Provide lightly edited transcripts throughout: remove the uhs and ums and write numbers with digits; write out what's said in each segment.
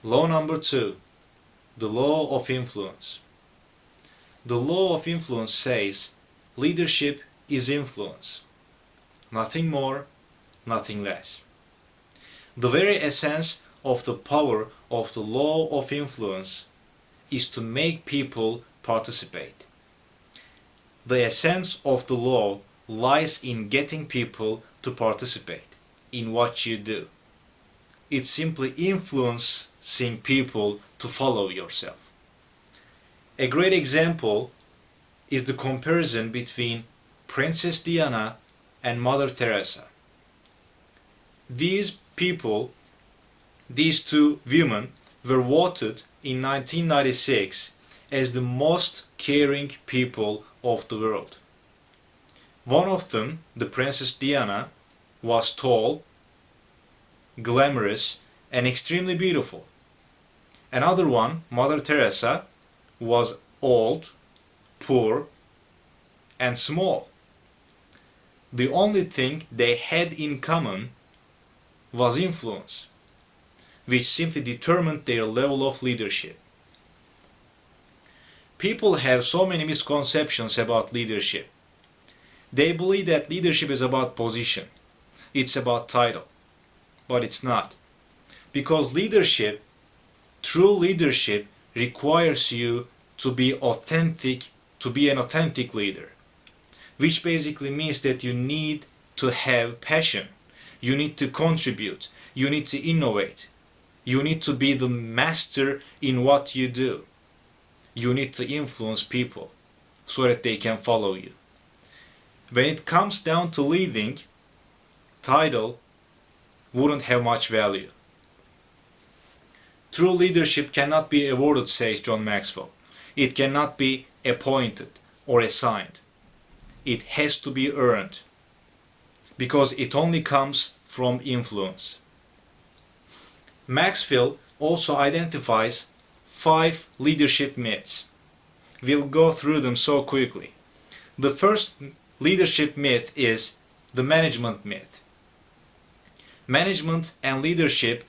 Law number 2. The law of influence. The law of influence says leadership is influence. Nothing more, nothing less. The very essence of the power of the law of influence is to make people participate. The essence of the law lies in getting people to participate in what you do. It's simply influencing people to follow yourself. A great example is the comparison between Princess Diana and Mother Teresa. These people, these two women, were voted in 1996 as the most caring people of the world. One of them, the Princess Diana, was tall, glamorous, and extremely beautiful. Another one, Mother Teresa, was old, poor, and small. The only thing they had in common was influence, which simply determined their level of leadership. People have so many misconceptions about leadership. They believe that leadership is about position, it's about title, but it's not. Because leadership, true leadership, requires you to be authentic, to be an authentic leader, which basically means that you need to have passion, you need to contribute, you need to innovate, you need to be the master in what you do. You need to influence people so that they can follow you. When it comes down to leading, title wouldn't have much value. True leadership cannot be awarded, says John Maxwell. It cannot be appointed or assigned. It has to be earned, because it only comes from influence. Maxwell also identifies 5 leadership myths. We'll go through them so quickly. The first leadership myth is the management myth. Management and leadership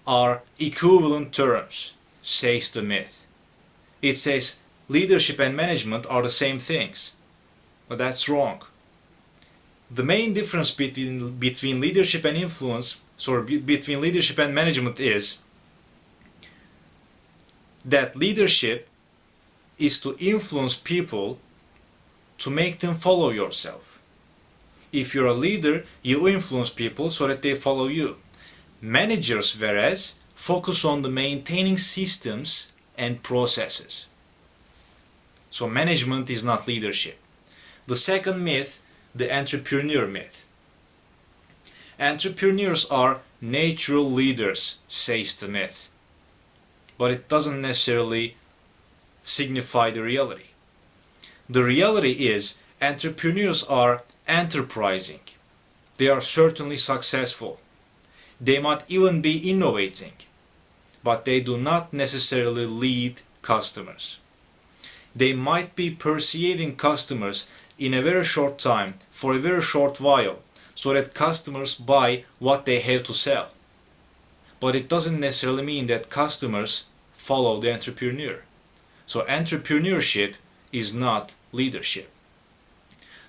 are equivalent terms, says the myth. It says leadership and management are the same things, but that's wrong. The main difference between leadership and influence, between leadership and management, is that leadership is to influence people to make them follow yourself. If you're a leader, you influence people so that they follow you. Managers, whereas, focus on the maintaining systems and processes. So management is not leadership. The second myth, the entrepreneur myth. Entrepreneurs are natural leaders, says the myth. But it doesn't necessarily signify the reality. The reality is entrepreneurs are enterprising. They are certainly successful. They might even be innovating, but they do not necessarily lead customers. They might be persuading customers in a very short time, for a very short while, so that customers buy what they have to sell. But it doesn't necessarily mean that customers follow the entrepreneur. So entrepreneurship is not leadership.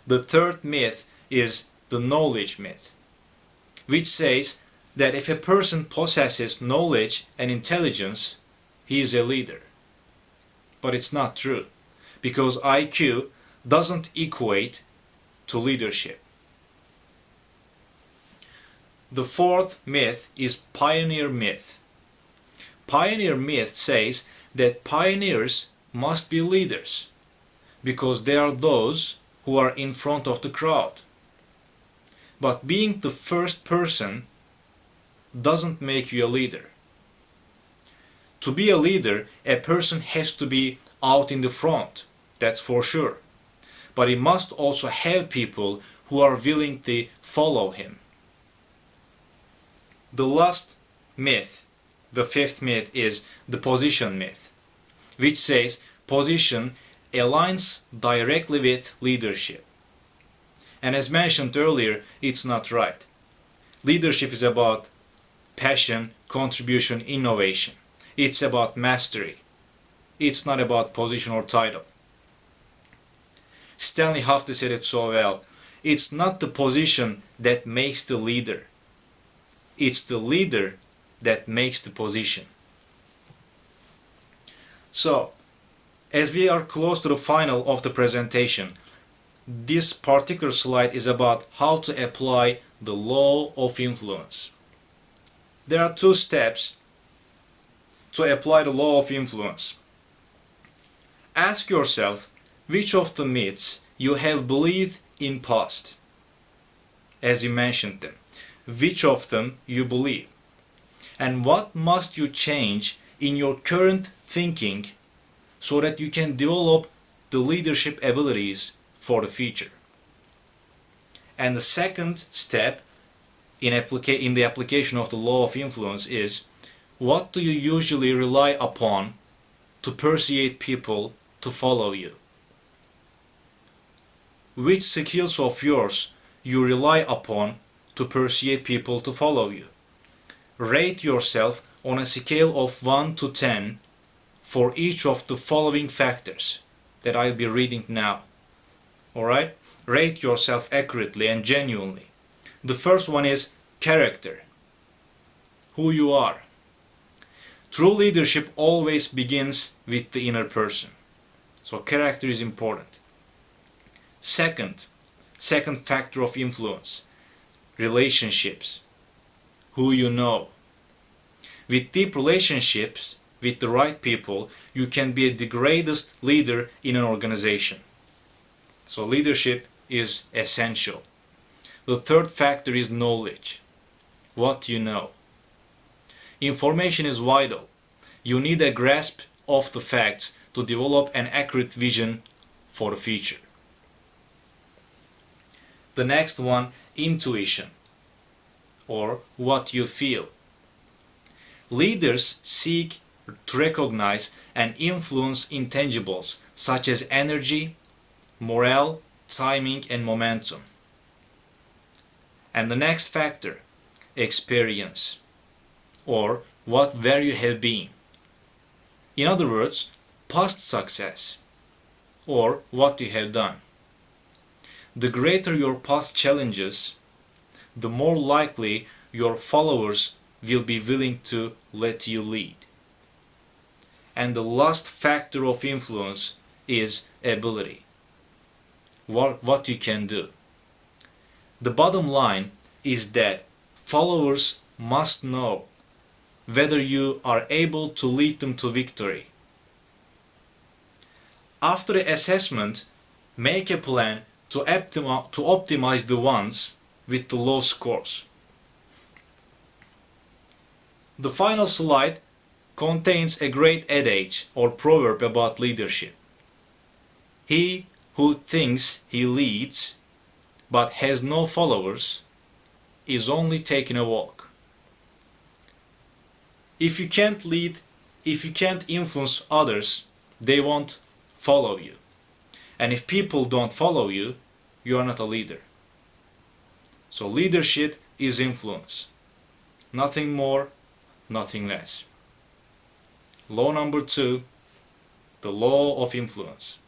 The third myth is the knowledge myth, which says that if a person possesses knowledge and intelligence, he is a leader. But it's not true, because IQ doesn't equate to leadership. The fourth myth is pioneer myth. Pioneer myth says that pioneers must be leaders because they are those who are in front of the crowd. But being the first person doesn't make you a leader. To be a leader, a person has to be out in the front, that's for sure. But he must also have people who are willing to follow him. The last myth, the fifth myth, is the position myth, which says position aligns directly with leadership. And as mentioned earlier, it's not right. Leadership is about passion, contribution, innovation. It's about mastery. It's not about position or title. Stanley Hafte said it so well. It's not the position that makes the leader. It's the leader that makes the position. So, as we are close to the final of the presentation, this particular slide is about how to apply the law of influence. There are 2 steps to apply the law of influence. Ask yourself which of the myths you have believed in past, as you mentioned them. Which of them you believe, and what must you change in your current thinking so that you can develop the leadership abilities for the future. And the second step in the application of the law of influence is, what do you usually rely upon to persuade people to follow you? Which skills of yours you rely upon to persuade people to follow you? Rate yourself on a scale of 1 to 10 for each of the following factors that I'll be reading now. Alright? Rate yourself accurately and genuinely. The first one is character. Who you are. True leadership always begins with the inner person. So character is important. Second factor of influence. Relationships. Who you know. With deep relationships with the right people, you can be the greatest leader in an organization. So leadership is essential. The third factor is knowledge. What you know. Information is vital. You need a grasp of the facts to develop an accurate vision for the future. The next one, intuition, or what you feel. Leaders seek to recognize and influence intangibles such as energy, morale, timing, and momentum. And the next factor, experience, or where you have been. In other words, past success, or what you have done. The greater your past challenges, the more likely your followers will be willing to let you lead. And the last factor of influence is ability. What you can do. The bottom line is that followers must know whether you are able to lead them to victory. After the assessment, make a plan to optimize the ones with the low scores. The final slide contains a great adage or proverb about leadership. He who thinks he leads but has no followers is only taking a walk. If you can't lead, if you can't influence others, they won't follow you. And if people don't follow you, you are not a leader. So leadership is influence. Nothing more, nothing less. Law number 2, the law of influence.